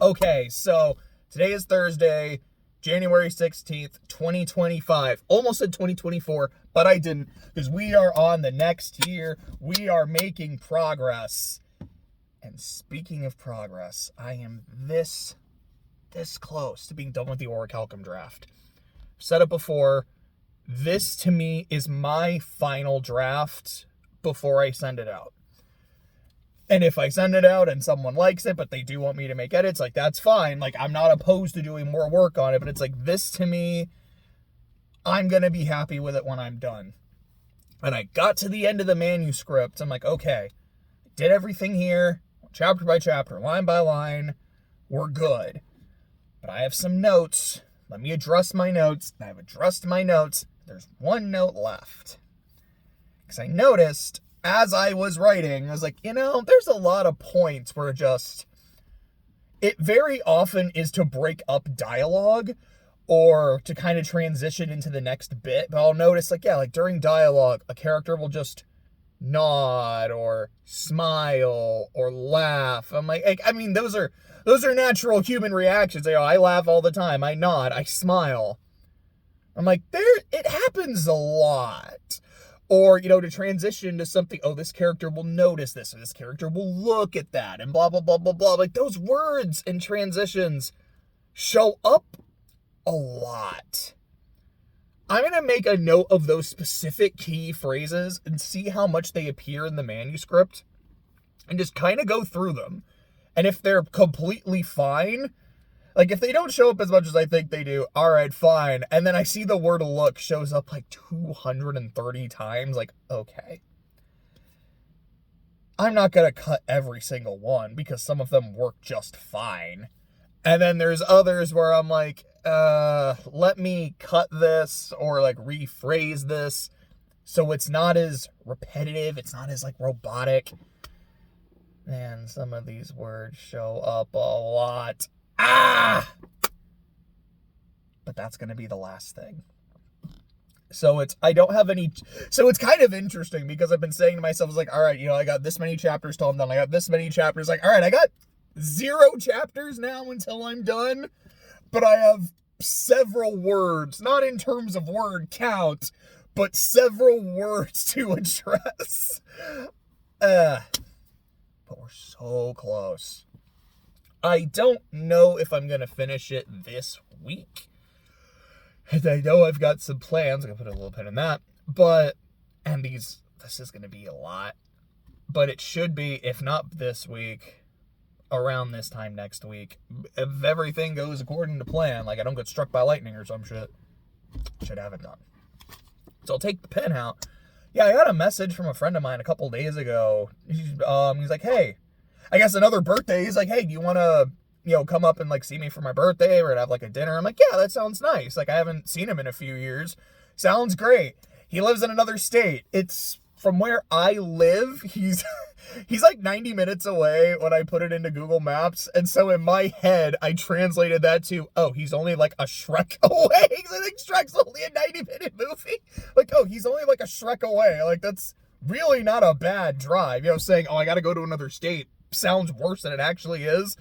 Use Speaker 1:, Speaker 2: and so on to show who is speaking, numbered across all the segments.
Speaker 1: Okay, so today is Thursday, January 16th, 2025. Almost said 2024, but I didn't, because we are on the next year. We are making progress. And speaking of progress, I am this close to being done with the orichalcum draft. I've said it before, this to me is my final draft before I send it out. And if I send it out and someone likes it, but they do want me to make edits, like, that's fine. Like, I'm not opposed to doing more work on it, but it's like, this to me, I'm going to be happy with it when I'm done. And I got to the end of the manuscript. I'm like, okay, did everything here, chapter by chapter, line by line, we're good. But I have some notes. Let me address my notes. I've addressed my notes. There's one note left. Because I noticed, as I was writing, I was like, there's a lot of points where it very often is to break up dialogue or to kind of transition into the next bit. But I'll notice, during dialogue, a character will just nod or smile or laugh. I'm like, those are natural human reactions. I laugh all the time. I nod, I smile. I'm like, it happens a lot. Or, to transition to something, this character will notice this, or this character will look at that, and blah, blah, blah, blah, blah. Like, those words and transitions show up a lot. I'm going to make a note of those specific key phrases and see how much they appear in the manuscript, and just kind of go through them. And if they're completely fine, like, if they don't show up as much as I think they do, all right, fine. And then I see the word look shows up like 230 times. Like, okay. I'm not going to cut every single one because some of them work just fine. And then there's others where I'm like, let me cut this or like rephrase this so it's not as repetitive. It's not as like robotic. Man, some of these words show up a lot. But that's going to be the last thing. So it's kind of interesting because I've been saying to myself, it's like, all right, I got this many chapters till I'm done. I got this many chapters. Like, all right, I got 0 chapters now until I'm done. But I have several words, not in terms of word count, but several words to address. But we're so close. I don't know if I'm going to finish it this week. And I know I've got some plans. I'm going to put a little pin in that. This is going to be a lot. But it should be, if not this week, around this time next week. If everything goes according to plan, like I don't get struck by lightning or some shit, should have it done. So I'll take the pen out. Yeah, I got a message from a friend of mine a couple days ago. He's like, hey, I guess another birthday. He's like, hey, do you want to, come up and like see me for my birthday or have like a dinner? I'm like, yeah, that sounds nice. Like, I haven't seen him in a few years. Sounds great. He lives in another state. It's from where I live. He's like 90 minutes away when I put it into Google Maps. And so in my head, I translated that to, he's only like a Shrek away. I think Shrek's only a 90-minute movie. Like, he's only like a Shrek away. Like, that's really not a bad drive. Saying, I got to go to another state sounds worse than it actually is.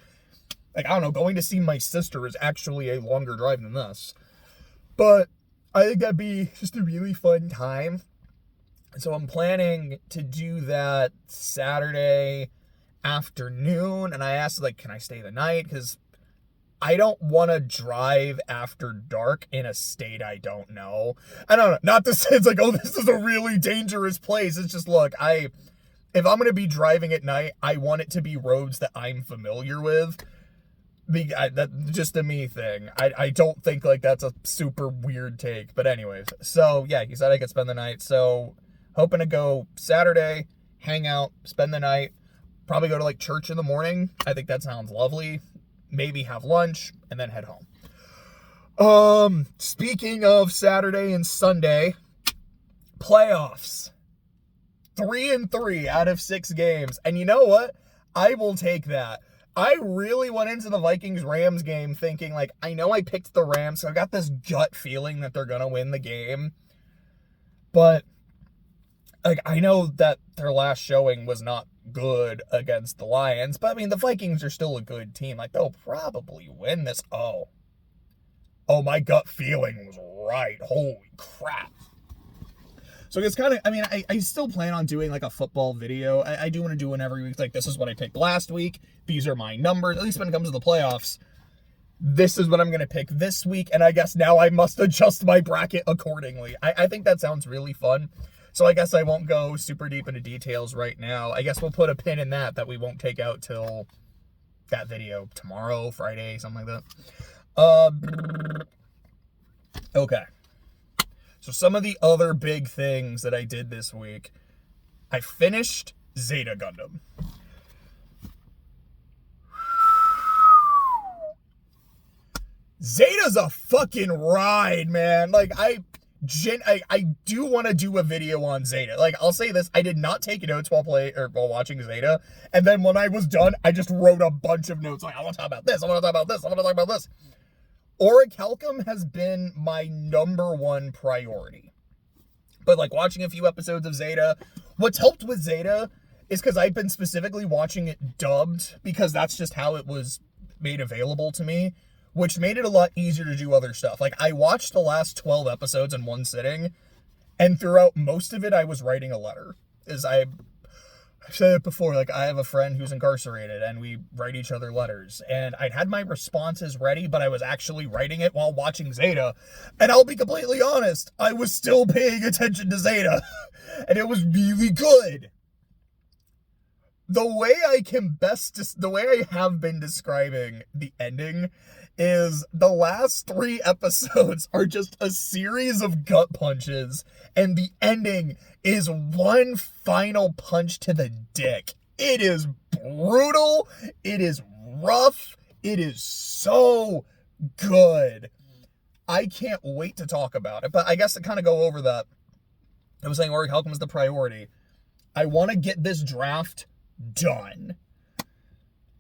Speaker 1: Like, I don't know, going to see my sister is actually a longer drive than this. But I think that'd be just a really fun time. So I'm planning to do that Saturday afternoon. And I asked, like, can I stay the night? Because I don't want to drive after dark in a state I don't know. I don't know. Not to say it's like, this is a really dangerous place. It's just, look, if I'm going to be driving at night, I want it to be roads that I'm familiar with. That's just a me thing. I don't think like that's a super weird take. But anyways, so yeah, he said I could spend the night. So hoping to go Saturday, hang out, spend the night, probably go to like church in the morning. I think that sounds lovely. Maybe have lunch and then head home. Speaking of Saturday and Sunday, playoffs. 3-3 out of 6 games. And you know what? I will take that. I really went into the Vikings-Rams game thinking, like, I know I picked the Rams, so I got this gut feeling that they're going to win the game. But, like, I know that their last showing was not good against the Lions. But, I mean, the Vikings are still a good team. Like, they'll probably win this. Oh, my gut feeling was right. Holy crap. So it's kind of, I mean, I still plan on doing like a football video. I do want to do one every week. Like, this is what I picked last week. These are my numbers. At least when it comes to the playoffs, this is what I'm going to pick this week. And I guess now I must adjust my bracket accordingly. I think that sounds really fun. So I guess I won't go super deep into details right now. I guess we'll put a pin in that we won't take out till that video tomorrow, Friday, something like that. Okay. So some of the other big things that I did this week, I finished Zeta Gundam. Zeta's a fucking ride, man. Like, I do want to do a video on Zeta. Like, I'll say this, I did not take notes while watching Zeta, and then when I was done, I just wrote a bunch of notes. Like, I want to talk about this, I want to talk about this, I want to talk about this. Orichalcum has been my #1 priority. But, like, watching a few episodes of Zeta, what's helped with Zeta is because I've been specifically watching it dubbed, because that's just how it was made available to me, which made it a lot easier to do other stuff. Like, I watched the last 12 episodes in one sitting, and throughout most of it, I was writing a letter. I've said it before, like, I have a friend who's incarcerated, and we write each other letters, and I'd had my responses ready, but I was actually writing it while watching Zeta, and I'll be completely honest, I was still paying attention to Zeta, and it was really good. The way I have been describing the ending is the last 3 episodes are just a series of gut punches, and the ending is one final punch to the dick. It is brutal. It is rough. It is so good. I can't wait to talk about it, but I guess to kind of go over that, I was saying Orichalcum is the priority. I want to get this draft done.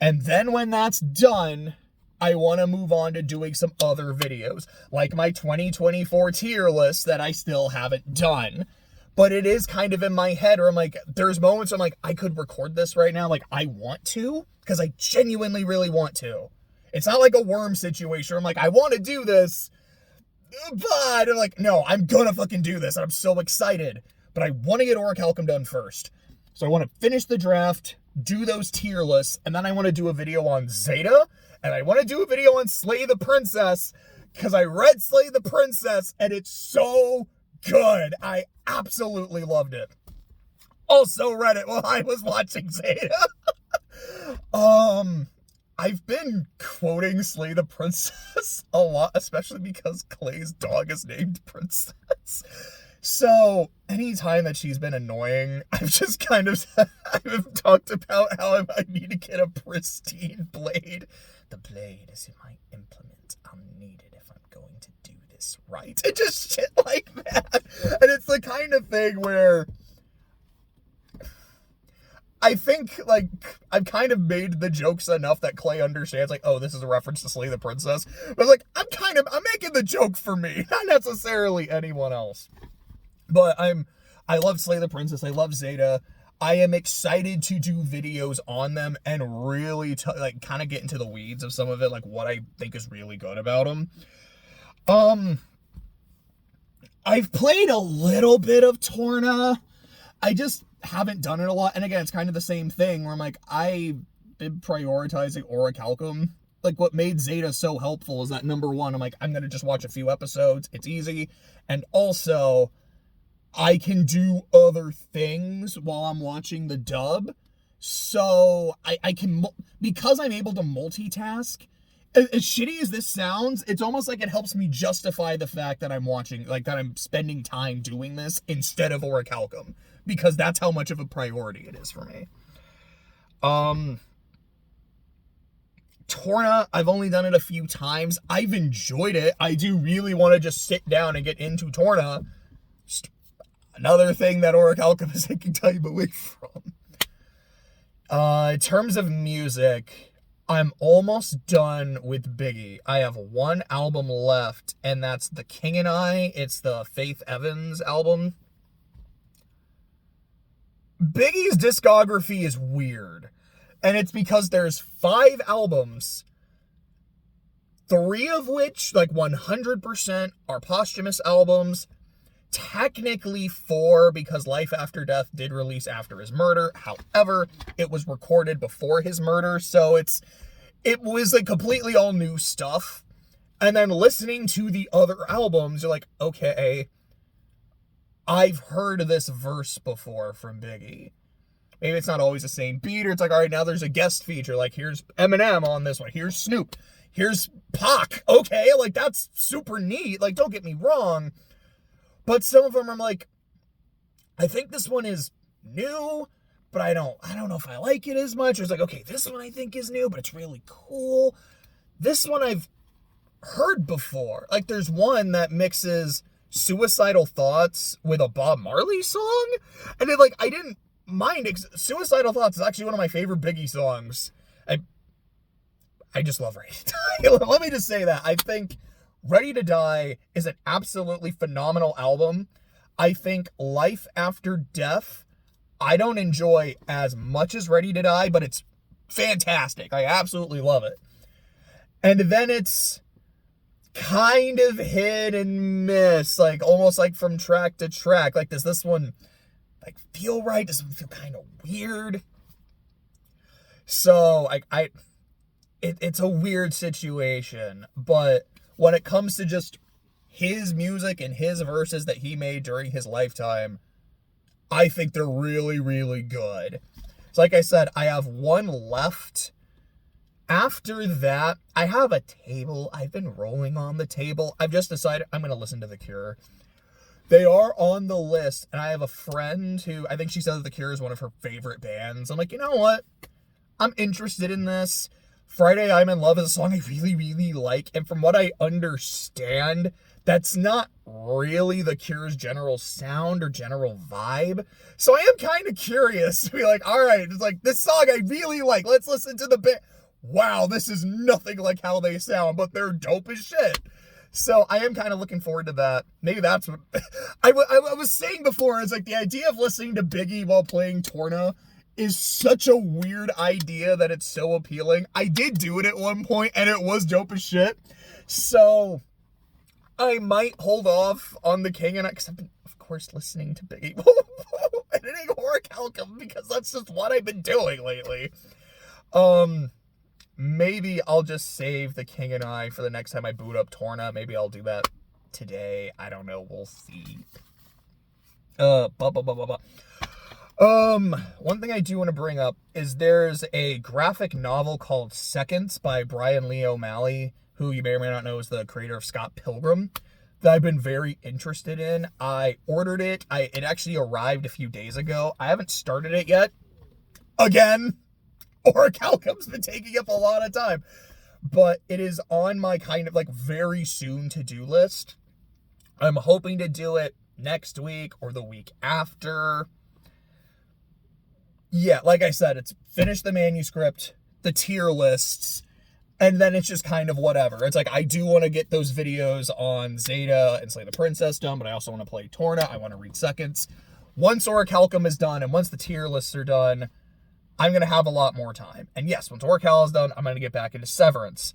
Speaker 1: And then when that's done, I want to move on to doing some other videos, like my 2024 tier list that I still haven't done. But it is kind of in my head where I'm like, there's moments where I'm like, I could record this right now. Like, I want to, because I genuinely really want to. It's not like a Worm situation where I'm like, I want to do this, but I'm like, no, I'm gonna fucking do this. And I'm so excited. But I want to get Orichalcum done first. So I want to finish the draft, do those tier lists, and then I want to do a video on Zeta, and I want to do a video on Slay the Princess, because I read Slay the Princess, and it's so good. I absolutely loved it. Also read it while I was watching Zeta. I've been quoting Slay the Princess a lot, especially because Clay's dog is named Princess. So, anytime that she's been annoying, I've just kind of I've talked about how I need to get a pristine blade. The blade is my implement. I'll need it if I'm going to do this right. And just shit like that. And it's the kind of thing where I think, like, I've kind of made the jokes enough that Clay understands, like, oh, this is a reference to Slay the Princess. But, like, I'm making the joke for me, not necessarily anyone else. But I love Slay the Princess. I love Zeta. I am excited to do videos on them and really kind of get into the weeds of some of it, like what I think is really good about them. I've played a little bit of Torna. I just haven't done it a lot. And again, it's kind of the same thing where I'm like, I've been prioritizing Orichalcum. Like, what made Zeta so helpful is that, #1, I'm like, I'm going to just watch a few episodes. It's easy. And also, I can do other things while I'm watching the dub. So I can, because I'm able to multitask, as shitty as this sounds, it's almost like it helps me justify the fact that I'm watching, like, that I'm spending time doing this instead of Orichalcum, because that's how much of a priority it is for me. Torna, I've only done it a few times. I've enjoyed it. I do really want to just sit down and get into Torna. Just another thing that Orichalcum is taking time away from. In terms of music, I'm almost done with Biggie. I have one album left, and that's The King and I. It's the Faith Evans album. Biggie's discography is weird. And it's because there's 5 albums, 3 of which, like 100%, are posthumous albums. Technically 4, because Life After Death did release after his murder. However, it was recorded before his murder, so it was like completely all new stuff. And then listening to the other albums, you're like, okay, I've heard this verse before from Biggie. Maybe it's not always the same beat, or it's like, all right, now there's a guest feature. Like, here's Eminem on this one. Here's Snoop. Here's Pac. Okay, like, that's super neat. Like, don't get me wrong. But some of them I'm like, I think this one is new, but I don't know if I like it as much. Or it's like, okay, this one I think is new, but it's really cool. This one I've heard before. Like, there's one that mixes Suicidal Thoughts with a Bob Marley song. And it, like, I didn't mind it. Suicidal Thoughts is actually one of my favorite Biggie songs. I just love Ready to Die. Let me just say that. I think Ready to Die is an absolutely phenomenal album. I think Life After Death, I don't enjoy as much as Ready to Die, but it's fantastic. I absolutely love it. And then it's kind of hit and miss, like almost like from track to track. Like, does this one like feel right? Does it feel kind of weird? So it's a weird situation, but when it comes to just his music and his verses that he made during his lifetime, I think they're really, really good. So like I said, I have one left. After that, I have a table. I've been rolling on the table. I've just decided I'm going to listen to The Cure. They are on the list, and I have a friend who, I think she said that The Cure is one of her favorite bands. I'm like, you know what? I'm interested in this. Friday I'm in Love is a song I really, really like, and from what I understand, that's not really The Cure's general sound or general vibe. So I am kind of curious to be like, all right, it's like, this song I really like. Let's listen to the band. Wow, this is nothing like how they sound, but they're dope as shit. So I am kind of looking forward to that. Maybe that's what I was saying before. It's like the idea of listening to Biggie while playing Torna is such a weird idea that it's so appealing. I did do it at one point, and it was dope as shit. So I might hold off on the King and I, because I've been, of course, listening to Biggie editing Orichalcum, because that's just what I've been doing lately. Maybe I'll just save the King and I for the next time I boot up Torna. Maybe I'll do that today. I don't know. We'll see. One thing I do want to bring up is there's a graphic novel called Seconds by Brian Lee O'Malley, who you may or may not know is the creator of Scott Pilgrim, that I've been very interested in. I ordered it. It actually arrived a few days ago. I haven't started it yet. Again, Orichalcum's been taking up a lot of time. But it is on my kind of like very soon to-do list. I'm hoping to do it next week or the week after. Yeah, like I said, it's finish the manuscript, the tier lists, and then it's just kind of whatever. It's like, I do want to get those videos on Zeta and Slay the Princess done, but I also want to play Torna. I want to read Seconds. Once Orichalcum is done, and once the tier lists are done, I'm going to have a lot more time. And yes, once Orcal is done, I'm going to get back into Severance.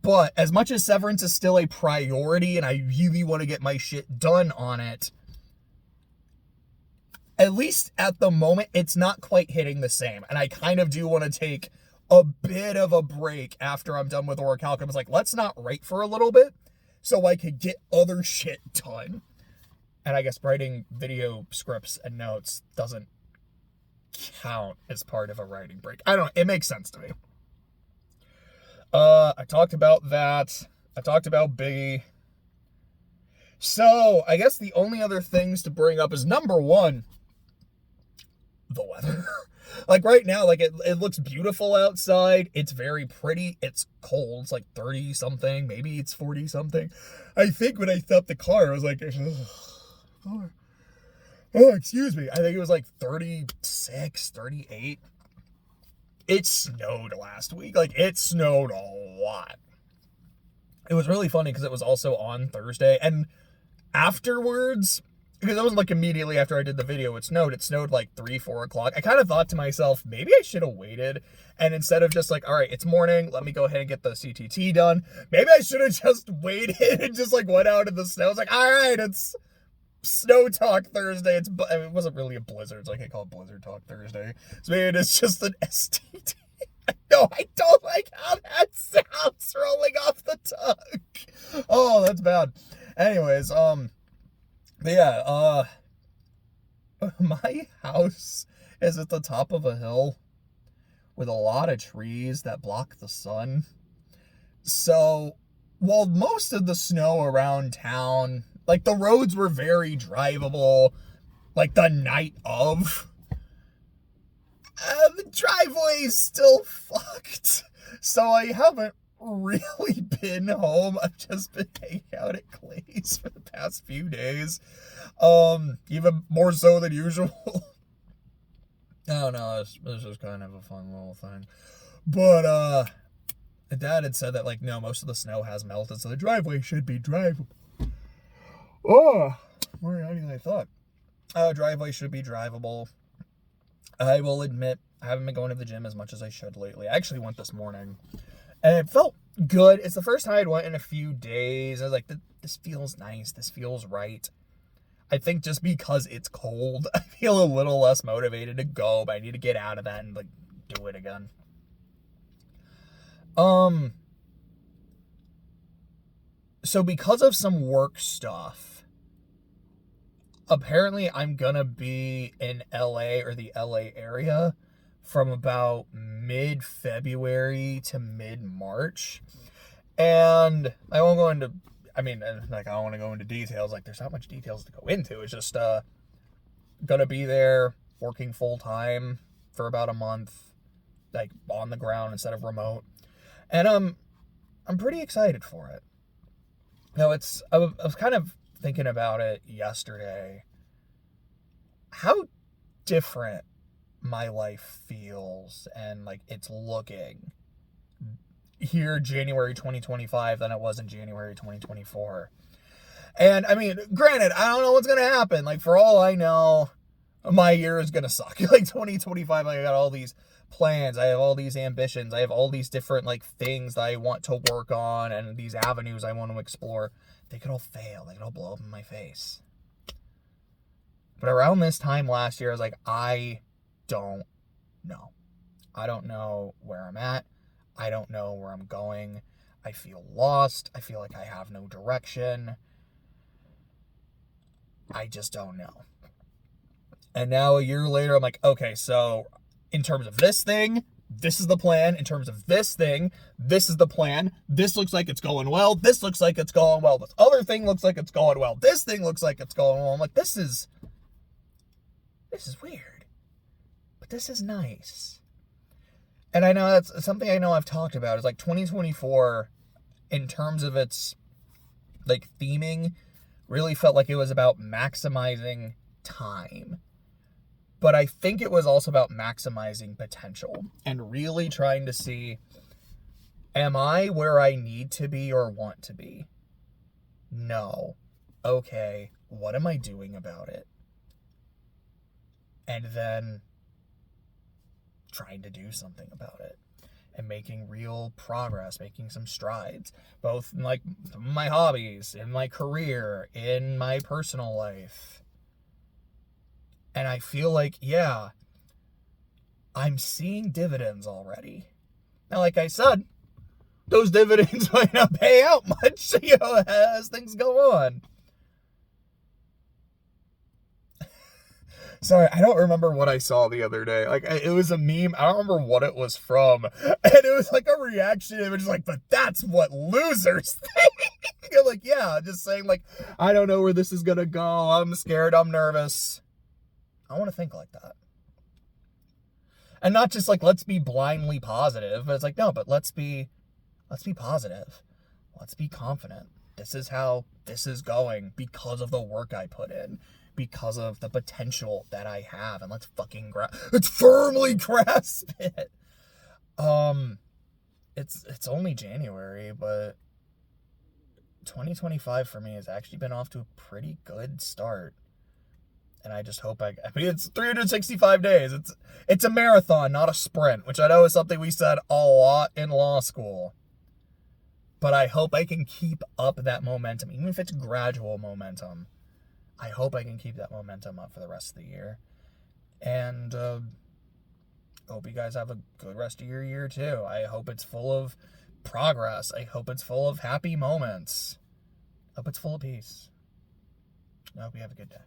Speaker 1: But as much as Severance is still a priority, and I really want to get my shit done on it, at least at the moment, it's not quite hitting the same. And I kind of do want to take a bit of a break after I'm done with Orichalcum. It's like, let's not write for a little bit so I could get other shit done. And I guess writing video scripts and notes doesn't count as part of a writing break. I don't know. It makes sense to me. I talked about that. I talked about Biggie. So, I guess the only other things to bring up is number one, the weather. Like right now, like it looks beautiful outside. It's very pretty. It's cold. It's like 30 something. Maybe it's 40 something. I think when I stopped the car, I was like, oh, excuse me. I think it was like 36, 38. It snowed last week. Like, it snowed a lot. It was really funny because it was also on Thursday. And afterwards, because it wasn't like immediately after I did the video it snowed. It snowed like 3, 4 o'clock. I kind of thought to myself, maybe I should have waited. And instead of just like, all right, it's morning, let me go ahead and get the CTT done. Maybe I should have just waited and just like went out in the snow. It's like, all right, it's Snow Talk Thursday. It wasn't really a blizzard. It's like I call it Blizzard Talk Thursday. So maybe it's just an STD. No, I don't like how that sounds rolling off the tongue. Oh, that's bad. Anyways, but yeah, my house is at the top of a hill with a lot of trees that block the sun. So, while most of the snow around town, like the roads were very drivable, like the night of, the driveway's still fucked. So I haven't really been home. I've just been hanging out at Clay's for the past few days. Even more so than usual. I don't know, this is kind of a fun little thing. But, Dad had said that, like, no, most of the snow has melted, so the driveway should be drivable. Oh, more than I thought. Driveway should be drivable. I will admit, I haven't been going to the gym as much as I should lately. I actually went this morning, and it felt good. It's the first time I went in a few days. I was like, this feels nice. This feels right. I think just because it's cold, I feel a little less motivated to go, but I need to get out of that and, like, do it again. So because of some work stuff, apparently I'm gonna be in LA or the LA area from about mid-February to mid-March. And I won't go into, I don't want to go into details. Like, there's not much details to go into. It's just, gonna be there working full-time for about a month, like, on the ground instead of remote. And, I'm pretty excited for it. No, I was kind of thinking about it yesterday. How different my life feels and, like, it's looking here January 2025 than it was in January 2024. And, granted, I don't know what's going to happen. Like, for all I know, my year is going to suck. Like, 2025, like, I got all these plans, I have all these ambitions, I have all these different, like, things that I want to work on and these avenues I want to explore. They could all fail. They could all blow up in my face. But around this time last year, I was like, I don't know. I don't know where I'm at. I don't know where I'm going. I feel lost. I feel like I have no direction. I just don't know. And now a year later, I'm like, okay, so in terms of this thing, this is the plan. In terms of this thing, this is the plan. This looks like it's going well. This looks like it's going well. This other thing looks like it's going well. This thing looks like it's going well. I'm like, this is weird, but this is nice. And I know that's something I know I've talked about is like 2024 in terms of its like theming really felt like it was about maximizing time. But I think it was also about maximizing potential and really trying to see, am I where I need to be or want to be? No. Okay, what am I doing about it? And then trying to do something about it and making real progress, making some strides, both in like my hobbies, in my career, in my personal life. And I feel like, yeah, I'm seeing dividends already. Now, like I said, those dividends might not pay out much, as things go on. Sorry, I don't remember what I saw the other day. Like, it was a meme. I don't remember what it was from. And it was like a reaction image, like, but that's what losers think. I'm like, yeah, just saying, like, I don't know where this is going to go. I'm scared. I'm nervous. I want to think like that. And not just like, let's be blindly positive. But it's like, no, but let's be positive. Let's be confident. This is how this is going because of the work I put in. Because of the potential that I have. And let's firmly grasp it. It's only January, but 2025 for me has actually been off to a pretty good start. And I just hope I mean, it's 365 days. It's a marathon, not a sprint, which I know is something we said a lot in law school. But I hope I can keep up that momentum, even if it's gradual momentum. I hope I can keep that momentum up for the rest of the year. And hope you guys have a good rest of your year, too. I hope it's full of progress. I hope it's full of happy moments. I hope it's full of peace. I hope you have a good day.